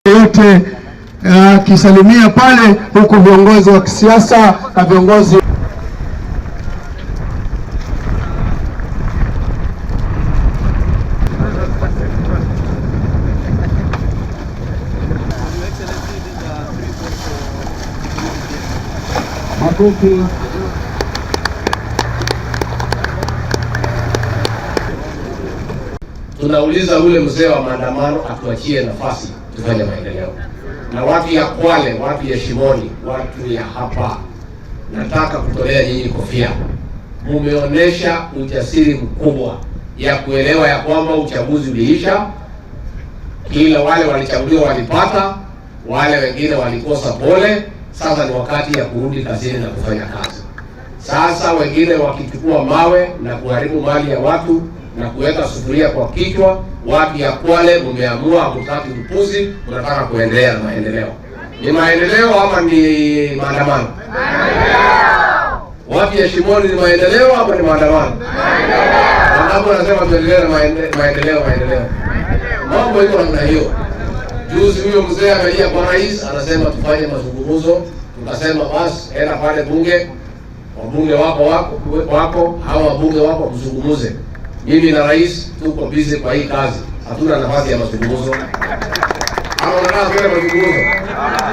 yote akisalimia pale, huku viongozi wa kisiasa na viongozi makofi. Tunauliza ule mzee wa maandamano atuachie nafasi tufanye maendeleo. Na watu ya Kwale, watu ya Shimoni, watu ya hapa, nataka kutolea nyinyi kofia. Mumeonesha ujasiri mkubwa ya kuelewa ya kwamba uchaguzi uliisha. Kila wale walichaguliwa walipata, wale wengine walikosa pole. Sasa ni wakati ya kurudi kazini na kufanya kazi. Sasa wengine wakichukua mawe na kuharibu mali ya watu na kuweka sufuria kwa kichwa. Watu ya Kwale mumeamua hamtaki upuzi, mnataka kuendelea na maendeleo. Ni maendeleo ama ni maandamano? Maendeleo. Watu ya Shimoni ni maendeleo ama ni maandamano? Maendeleo. Wangapi wanasema tuendelee na maendeleo? Mambo iko namna hiyo. Juzi huyo mzee amelia kwa rais, anasema tufanye mazungumzo. Tukasema basi enda pale bunge, wabunge wako hawa wabunge wako mzungumuze. Mimi na rais tuko busy kwa hii kazi, hatuna nafasi ya mazungumzo. Ama unataka kwenda mazungumzo?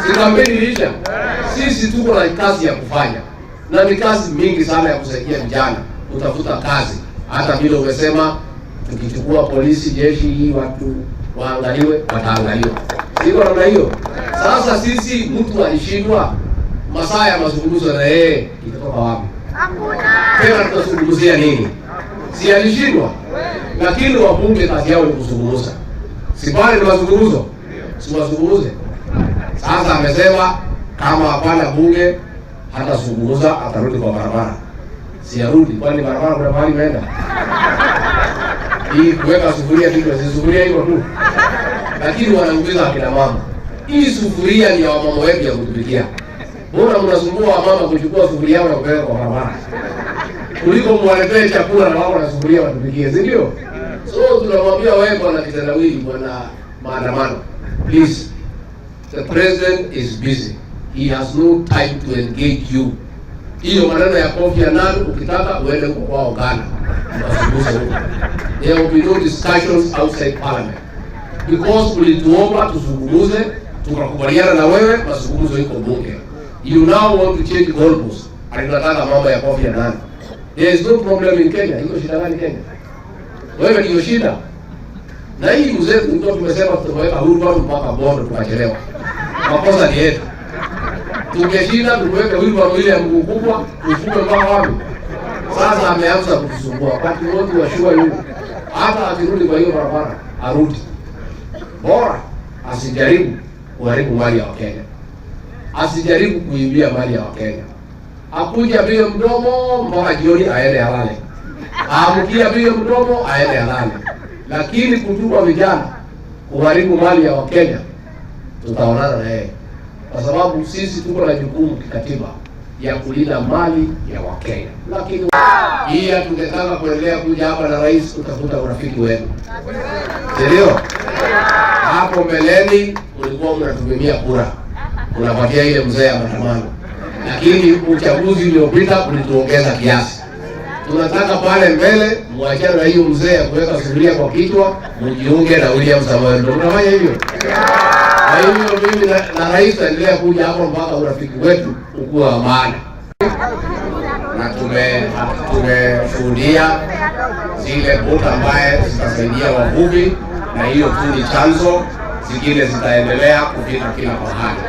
Si kampeni ilisha. Sisi tuko na kazi ya kufanya, na ni kazi mingi sana ya kusaidia vijana kutafuta kazi. Hata vile umesema tukichukua polisi, jeshi, hii watu waangaliwe, wataangaliwa. Siko namna hiyo. Sasa sisi mtu alishindwa masaa ya mazungumzo na yeye itatoka wapi? Hakuna. Tena tutazungumzia nini? Si alishindwa? Lakini wabunge kazi yao ni kuzungumza. Si pale ni mazungumzo? Si wazungumze. Sasa amesema kama hapana bunge hata zungumza, atarudi kwa barabara. Si arudi, kwani barabara kuna mahali imeenda? Hii kuweka sufuria kitu, si sufuria hiyo tu. Lakini wanaongeza akina mama. Hii sufuria ni ya wamama wetu ya kutupikia. Mbona mnasumbua wamama kuchukua sufuria yao na kupeleka kwa barabara? Kuliko mwaletee chakula na wao na sufuria watupikie, si ndio? So tunamwambia wewe bwana Kitendawili, bwana maandamano, please, the president is busy, he has no time to engage you. Hiyo maneno ya Kofi Annan ukitaka uende huko kwao Ghana, mtazungumza huko. There will be no discussions outside parliament, because ulituomba tuzungumze, tukakubaliana na wewe, mazungumzo iko bunge. You now want to change goalposts, alinataka mambo ya Kofi Annan. There is no problem in Kenya. Iko shida gani Kenya? Wewe ndio shida. Na hii mzee ndio tumesema tutaweka huru mpaka bondo tukachelewa. Makosa ni yetu. Tungeshinda tuweke huru ile ya mguu kubwa, tufunge mpaka wapi? Sasa ameanza kutusumbua. Wakati wote washua yuko. Hata akirudi kwa hiyo barabara, arudi. Bora asijaribu kuharibu mali ya Wakenya. Asijaribu kuibia mali ya Wakenya. Akuja bio mdomo mpaka jioni aende halale. Aamkia bio mdomo aende halale. Lakini kutupa vijana kuharibu mali ya Wakenya, tutaonana na yeye. Kwa sababu sisi tuko na jukumu kikatiba ya kulinda mali ya Wakenya. Lakini pia tungetaka kuendelea kuja hapa na rais kutafuta urafiki wenu. Ndio? Hapo mbeleni mlikuwa mnatumia kura. Unapatia ile mzee ya maandamano. Lakini uchaguzi uliopita ulituongeza kiasi. Tunataka pale mbele muachane na hiyo mzee ya kuweka sufuria kwa kichwa, mjiunge na William Samoei. Tunafanya hivyo. Kwa hiyo mimi na rais endelea kuja hapo mpaka urafiki wetu ukue wa maana. Na tumeshuhudia zile bota ambaye zitasaidia wavuvi, na hiyo tu ni chanzo, zingine zitaendelea kufika kila mahali.